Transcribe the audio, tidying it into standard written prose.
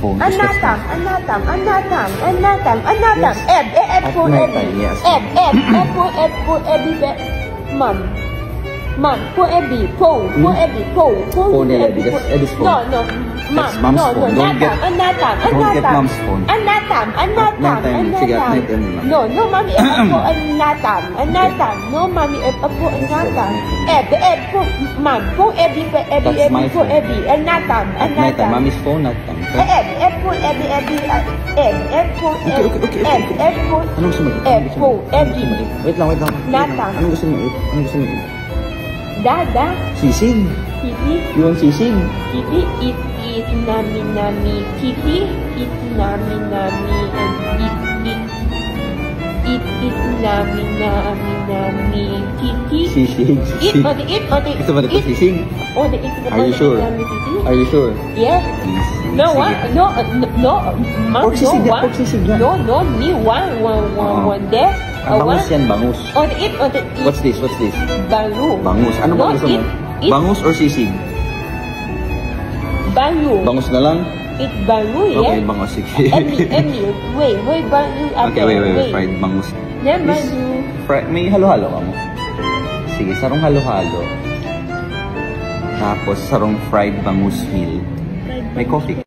Anatam. Mom, for Abby, phone. Phone Abby, that's phone. No. That's mom's phone. Don't get mom's phone. Anatam. Sige, at night mo lang. No, mommy, po anatam. No, mommy, po anatam. For mom, for Abby, That's my for phone. Abby. Anatam. At night time, mommy's phone, not time. For Abby. Anong gusto mo eat? For Abby. Wait lang. Natang. Anong gusto mo eat? Dada. Sisig. Titi. You want sisig? Titi, eat nami. Titi, eat nami, and eat nami. Titi. Sisig. Eat. Gusto mo dito sisig? Are you sure? Are you sure? Yeah. No, Pork sisig yan. No, me one there. Bangus yan, bangus. Eat. What's this? Bangus. Ano ba gusto mo? Bangus or sisig? Bangus. Bangus na lang? Eat bangus, yeah? Okay, bangus. Sige. Emmy, wait, bangus. Okay, wait. Fried bangus. Then This may halo-halo ka mo? Sige, sarong halo-halo. Tapos sarong fried bangus meal. May coffee.